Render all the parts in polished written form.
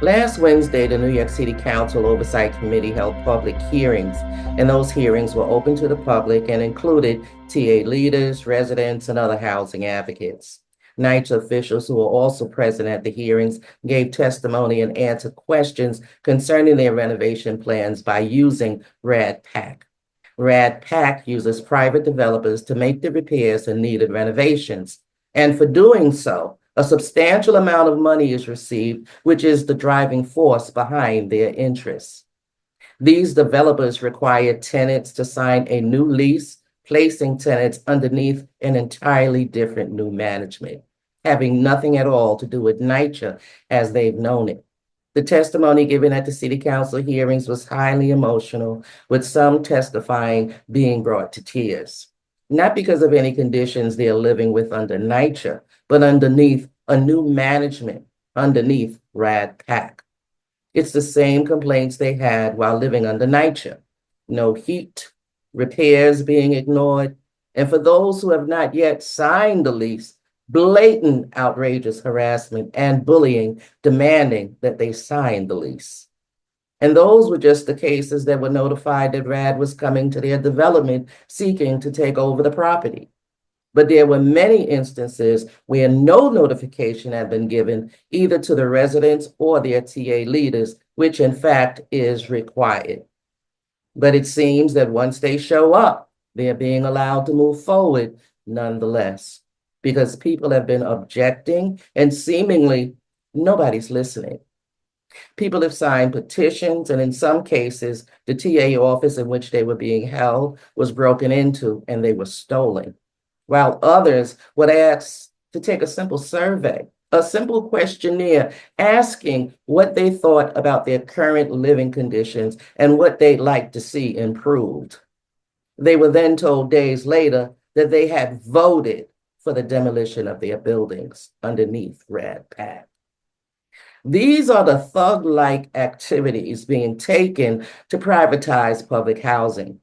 Last Wednesday, the New York City Council Oversight Committee held public hearings, and those hearings were open to the public and included TA leaders, residents, and other housing advocates. Nycha officials who were also present at the hearings gave testimony and answered questions concerning their renovation plans by using Pact. Pact uses private developers to make the repairs and needed renovations. And for doing so, a substantial amount of money is received, which is the driving force behind their interests. These developers require tenants to sign a new lease, placing tenants underneath an entirely different new management, having nothing at all to do with Nycha as they've known it. The testimony given at the city council hearings was highly emotional, with some testifying being brought to tears. Not because of any conditions they're living with under Nycha, but underneath a new management, underneath Pact. It's the same complaints they had while living under Nycha. No heat, repairs being ignored, and for those who have not yet signed the lease, blatant outrageous harassment and bullying demanding that they sign the lease. And those were just the cases that were notified that RAD was coming to their development seeking to take over the property. But there were many instances where no notification had been given either to the residents or their TA leaders, which in fact is required. But it seems that once they show up, they're being allowed to move forward nonetheless, because people have been objecting and seemingly nobody's listening. People have signed petitions, and in some cases, the TA office in which they were being held was broken into and they were stolen, while others would ask to take a simple survey, a simple questionnaire asking what they thought about their current living conditions and what they'd like to see improved. They were then told days later that they had voted for the demolition of their buildings underneath Pact. These are the thug-like activities being taken to privatize public housing.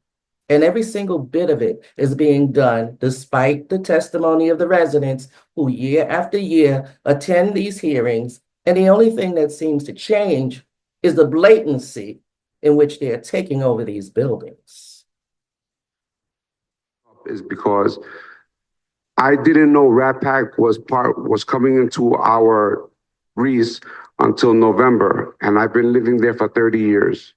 And every single bit of it is being done despite the testimony of the residents who year after year attend these hearings. And the only thing that seems to change is the blatancy in which they are taking over these buildings. Is because I didn't know Pact was coming into our lease until November, and I've been living there for 30 years.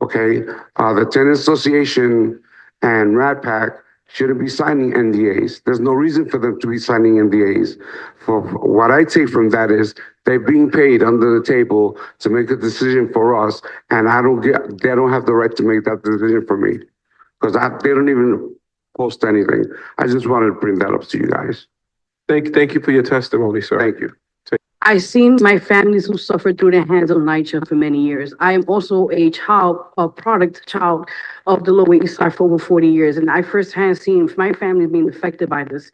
Okay, the tenant association and Pact shouldn't be signing NDAs. There's no reason for them to be signing NDAs. For what I take from that is they're being paid under the table to make a decision for us, and they don't have the right to make that decision for me because they don't even post anything. I just wanted to bring that up to you guys. Thank you for your testimony, sir. Thank you. I've seen my families who suffered through the hands of Nycha for many years. I am also a product child of the Lower East Side for over 40 years. And I firsthand seen my family being affected by this,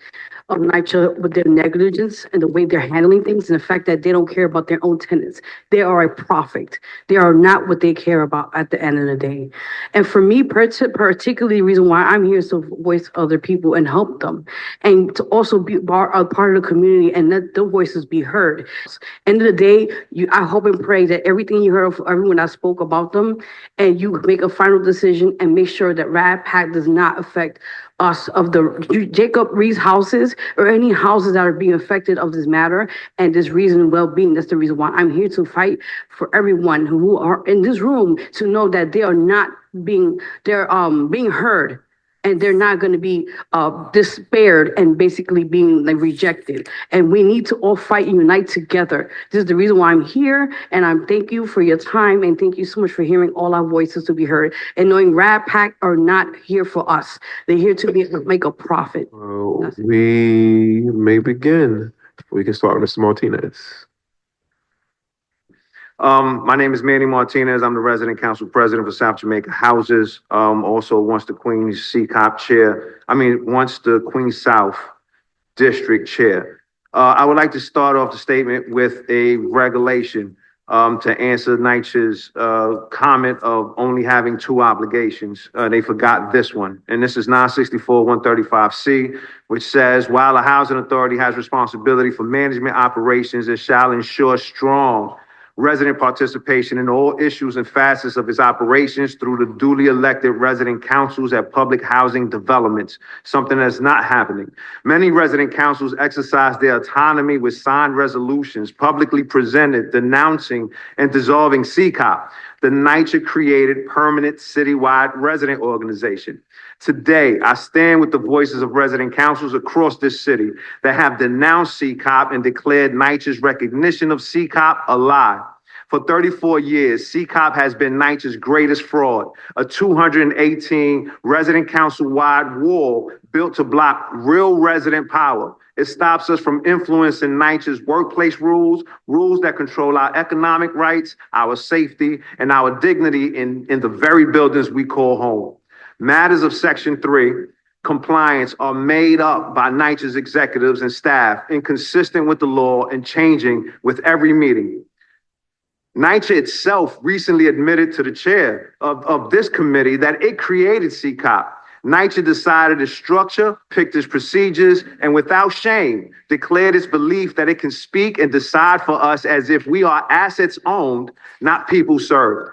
of Nycha with their negligence and the way they're handling things and the fact that they don't care about their own tenants. They are a profit. They are not what they care about at the end of the day. And for me, particularly the reason why I'm here is to voice other people and help them and to also be a part of the community and let their voices be heard. End of the day, I hope and pray that everything you heard of everyone that spoke about them, and you make a final decision and make sure that Pact does not affect us of the Jacob Reed's houses or any houses that are being affected of this matter and this reason and well-being. That's the reason why I'm here to fight for everyone who are in this room to know that they are not being heard. And they're not going to be despaired and basically being rejected. And we need to all fight and unite together. This is the reason why I'm here. And I'm thank you for your time. And thank you so much for hearing all our voices to be heard. And knowing Pact are not here for us. They're here to make a profit. We may begin. We can start with Mr. Martinez. My name is Manny Martinez. I'm the resident council president for South Jamaica Houses. Also once the Queens South District Chair. I would like to start off the statement with a regulation to answer Nycha's comment of only having two obligations. They forgot this one, and this is 964-135C, which says, while the housing authority has responsibility for management operations, it shall ensure strong resident participation in all issues and facets of its operations through the duly elected resident councils at public housing developments, something that's not happening. Many resident councils exercise their autonomy with signed resolutions publicly presented denouncing and dissolving CCOP, the NYCHA created permanent citywide resident organization. Today, I stand with the voices of resident councils across this city that have denounced CCOP and declared NYCHA's recognition of CCOP a lie. For 34 years, CCOP has been NYCHA's greatest fraud, a 218 resident council-wide wall built to block real resident power. It stops us from influencing NYCHA's workplace rules, rules that control our economic rights, our safety, and our dignity in the very buildings we call home. Matters of Section 3 compliance are made up by NYCHA's executives and staff, inconsistent with the law and changing with every meeting. NYCHA itself recently admitted to the chair of this committee that it created CCOP. NYCHA decided its structure, picked its procedures, and without shame, declared its belief that it can speak and decide for us as if we are assets owned, not people served.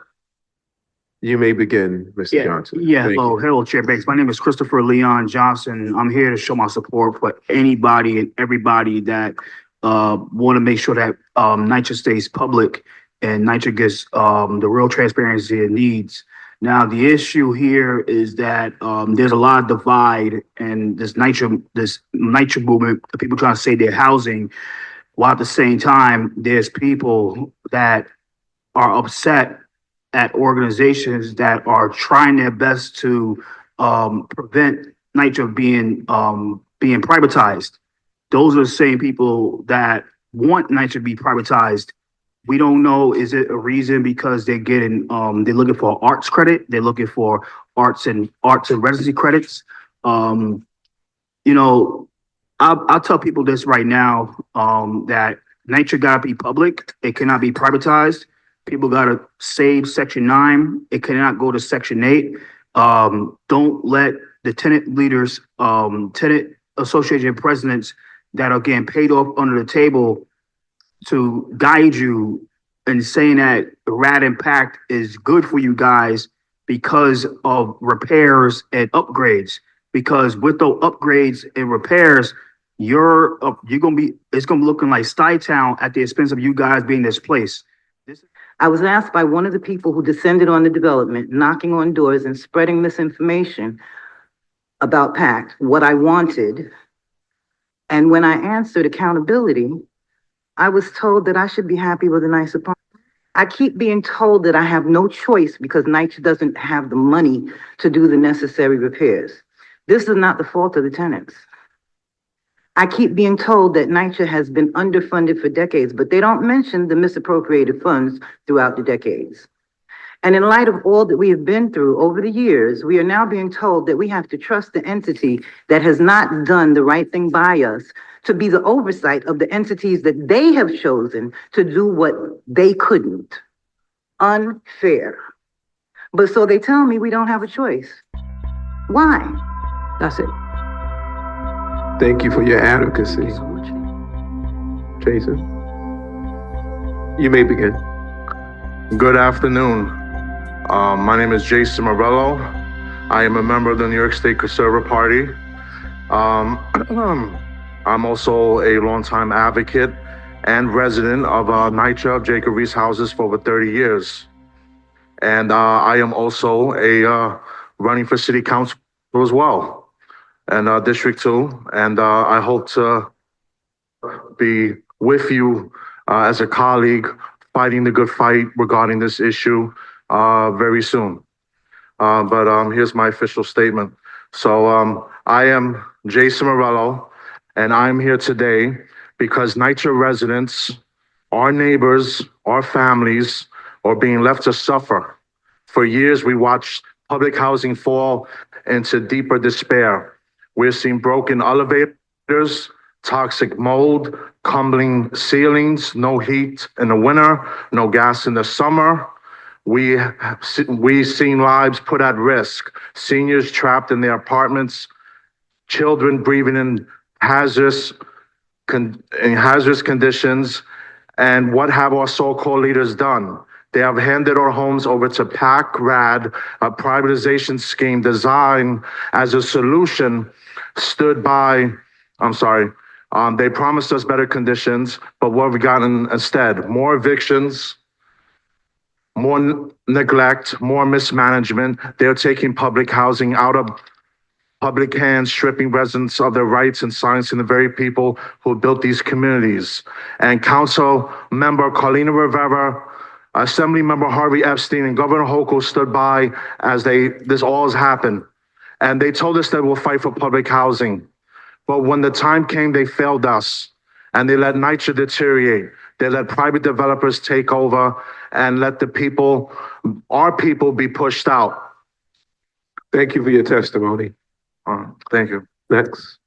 You may begin, Mr. Johnson. Yeah, Thank hello, you. hello, Chair Banks. My name is Christopher Leon Johnson. I'm here to show my support for anybody and everybody that want to make sure that NYCHA stays public and NYCHA gets the real transparency it needs. Now, the issue here is that there's a lot of divide and this NYCHA movement, the people trying to save their housing, while at the same time, there's people that are upset at organizations that are trying their best to prevent NYCHA being privatized. Those are the same people that want NYCHA to be privatized. We don't know, is it a reason because they're getting they're looking for arts credit, they're looking for arts and residency credits. You know, I'll tell people this right now, that NYCHA gotta be public, it cannot be privatized. People gotta save Section 9. It cannot go to Section 8. Don't let the tenant leaders, tenant association presidents that are getting paid off under the table to guide you and saying that RAD and Pact is good for you guys because of repairs and upgrades. Because with those upgrades and repairs, it's gonna be looking like Stuytown at the expense of you guys being displaced. I was asked by one of the people who descended on the development, knocking on doors and spreading misinformation about Pact, what I wanted. And when I answered accountability, I was told that I should be happy with a nice apartment. I keep being told that I have no choice because NYCHA doesn't have the money to do the necessary repairs. This is not the fault of the tenants. I keep being told that NYCHA has been underfunded for decades, but they don't mention the misappropriated funds throughout the decades. And in light of all that we have been through over the years, we are now being told that we have to trust the entity that has not done the right thing by us to be the oversight of the entities that they have chosen to do what they couldn't. Unfair. But so they tell me we don't have a choice. Why? That's it. Thank you for your advocacy. Thank you so much. Jason, you may begin. Good afternoon. My name is Jason Morello. I am a member of the New York State Conservative Party. I'm also a longtime advocate and resident of NYCHA, Jacob Reese Houses for over 30 years. And I am also a running for city council as well, and District 2. And I hope to be with you as a colleague fighting the good fight regarding this issue very soon. But here's my official statement. So I am Jason Morello, and I'm here today because NYCHA residents, our neighbors, our families are being left to suffer. For years, we watched public housing fall into deeper despair. We're seeing broken elevators, toxic mold, crumbling ceilings, no heat in the winter, no gas in the summer. We've seen lives put at risk, seniors trapped in their apartments, children breathing in hazardous conditions, And what have our so-called leaders done? They have handed our homes over to Pact, a privatization scheme designed as a solution, stood by, I'm sorry, they promised us better conditions, but what have we gotten instead? More evictions, more neglect, more mismanagement. They're taking public housing out of public hands, stripping residents of their rights and silencing the very people who built these communities. And Council Member Carlina Rivera, Assembly Member Harvey Epstein, and Governor Hochul stood by as this all has happened. And they told us that we'll fight for public housing. But when the time came, they failed us. And they let Nycha deteriorate. They let private developers take over and let the people, our people, be pushed out. Thank you for your testimony. Thank you. Next.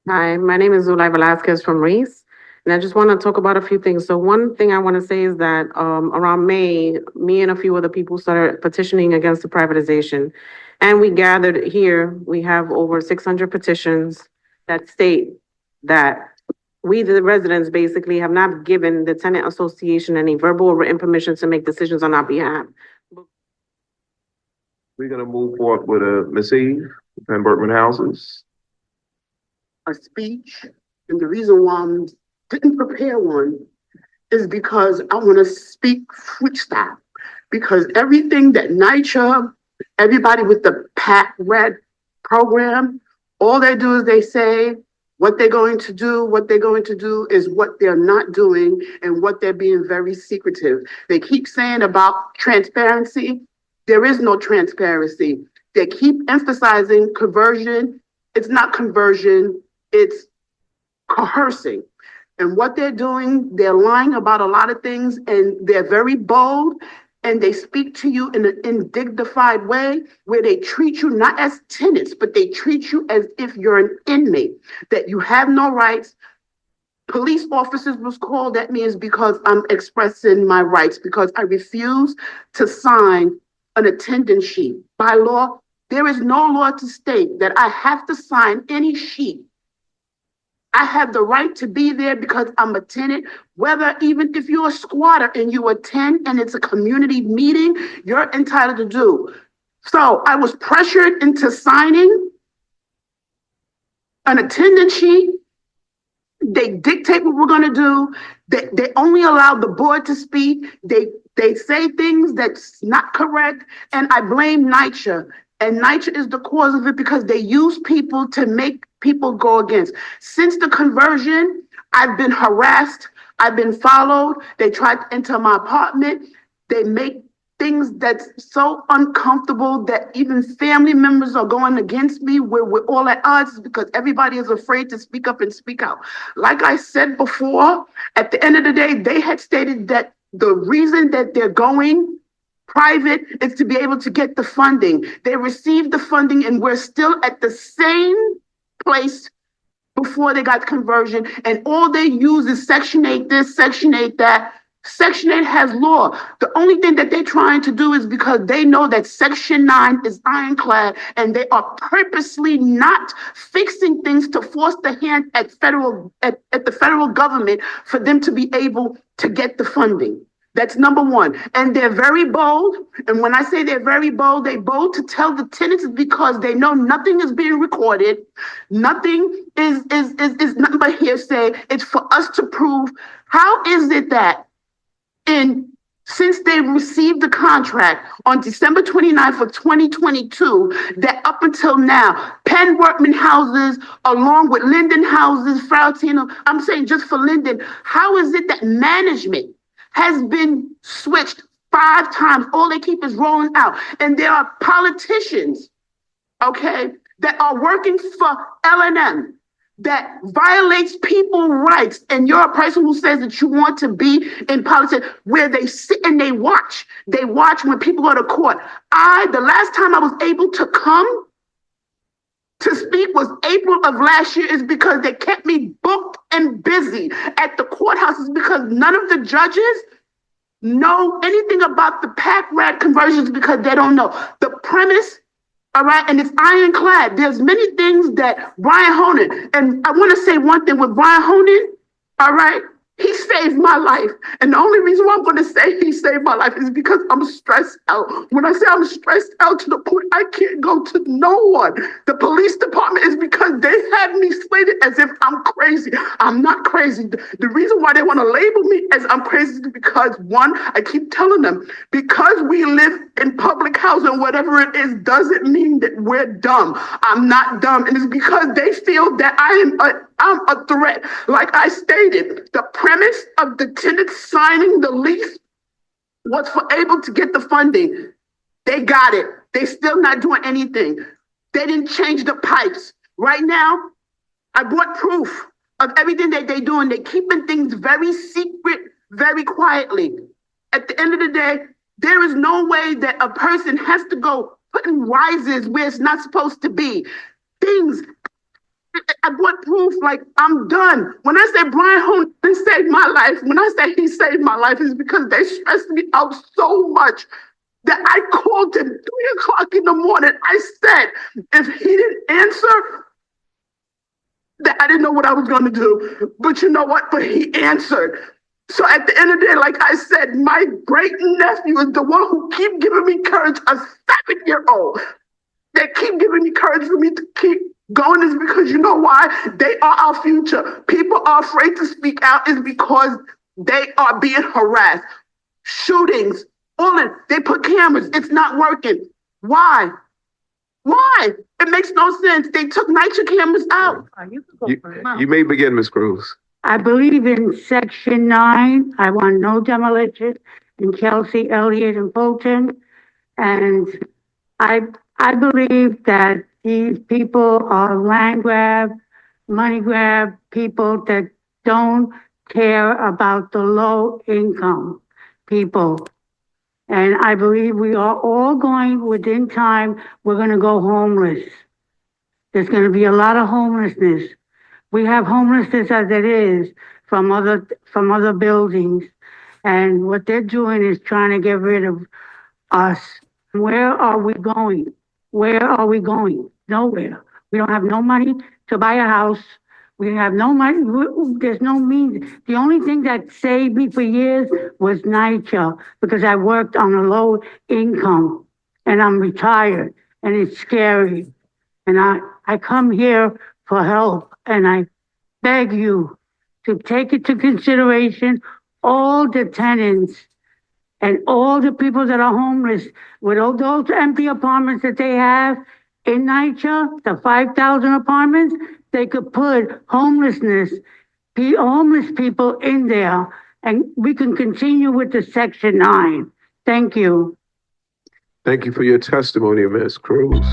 Hi, my name is Zulay Velasquez from Reese, and I just want to talk about a few things. So one thing I want to say is that around May, me and a few other people started petitioning against the privatization, and we gathered here. We have over 600 petitions that state that we, the residents, basically have not given the tenant association any verbal or written permission to make decisions on our behalf. We're gonna move forward with Ms. Eve, Van Bertman Houses. A speech, and the reason why I didn't prepare one is because I want to speak freestyle. Because everything that Nycha, everybody with the Pact Red program, all they do is they say what they're going to do. What they're going to do is what they're not doing, and what they're being very secretive. They keep saying about transparency. There is no transparency. They keep emphasizing conversion. It's not conversion, it's coercing. And what they're doing, they're lying about a lot of things, and they're very bold, and they speak to you in an undignified way where they treat you not as tenants, but they treat you as if you're an inmate, that you have no rights. Police officers was called at me is because I'm expressing my rights, because I refuse to sign an attendance sheet. By law, there is no law to state that I have to sign any sheet. I have the right to be there because I'm a tenant, whether even if you're a squatter and you attend and it's a community meeting, you're entitled to do. So I was pressured into signing an attendance sheet. They dictate what we're going to do. They only allow the board to speak. They say things that's not correct, and I blame Nycha. And Nycha is the cause of it because they use people to make people go against. Since the conversion, I've been harassed. I've been followed. They tried to enter my apartment. They make things that's so uncomfortable that even family members are going against me. We're all at odds because everybody is afraid to speak up and speak out. Like I said before, at the end of the day, they had stated that the reason that they're going private is to be able to get the funding. They received the funding, and we're still at the same place before they got conversion. And all they use is Section 8 this, Section 8 that. Section 8 has law. The only thing that they're trying to do is because they know that Section 9 is ironclad, and they are purposely not fixing things to force the hand at the federal government for them to be able to get the funding. That's number one. And they're very bold. And when I say they're very bold, they're bold to tell the tenants because they know nothing is being recorded. Nothing is nothing but hearsay. It's for us to prove. How is it that since they received the contract on December 29th of 2022, that up until now, Penn Workman Houses, along with Linden Houses, Frautino, I'm saying just for Linden, how is it that management has been switched 5 times? All they keep is rolling out. And there are politicians, okay, that are working for L&M that violates people's rights. And you're a person who says that you want to be in politics where they sit and they watch. They watch when people go to court. The last time I was able to come to speak was April of last year, is because they kept me booked and busy at the courthouses because none of the judges know anything about the Pact Rat conversions because they don't know the premise. All right, and it's ironclad. There's many things that Brian Honan, and I want to say one thing with Brian Honan, All right? He saved my life. And the only reason why I'm going to say he saved my life is because I'm stressed out. When I say I'm stressed out to the point I can't go to no one, the police department, is because they had me slated as if I'm crazy. I'm not crazy. The reason why they want to label me as I'm crazy is because, one, I keep telling them, because we live in public housing, whatever it is, doesn't mean that we're dumb. I'm not dumb. And it's because they feel that I'm a threat. Like I stated, the premise of the tenants signing the lease was for able to get the funding. They got it. They still not doing anything. They didn't change the pipes. Right now, I brought proof of everything that they're doing. They're keeping things very secret, very quietly. At the end of the day, there is no way that a person has to go putting risers where it's not supposed to be. Things, I brought proof, like, I'm done. When I say Brian Holmes saved my life, when I say he saved my life, it's because they stressed me out so much that I called him 3 o'clock in the morning. I said, if he didn't answer, that I didn't know what I was going to do. But you know what? But he answered. So at the end of the day, like I said, my great nephew is the one who keep giving me courage, a 7-year-old. They keep giving me courage for me to keep going, is because you know why? They are our future. People are afraid to speak out is because they are being harassed. Shootings, all that. They put cameras. It's not working. Why? Why? It makes no sense. They took Nycha cameras out. You may begin, Ms. Cruz. I believe in section 9. I want no demolition in Chelsea, Elliott, and Fulton. And I believe that these people are land grab, money grab people that don't care about the low income people. And I believe we are all going, within time, we're going to go homeless. There's going to be a lot of homelessness. We have homelessness as it is from other buildings. And what they're doing is trying to get rid of us. Where are we going? Where are we going? Nowhere. We don't have no money to buy a house. We have no money. There's no means. The only thing that saved me for years was Nycha, because I worked on a low income and I'm retired and it's scary. And I come here for help, and I beg you to take into consideration all the tenants and all the people that are homeless with all those empty apartments that they have in Nycha, the 5,000 apartments. They could put homeless people in there, and we can continue with the section 9. Thank you. Thank you for your testimony, Ms. Cruz.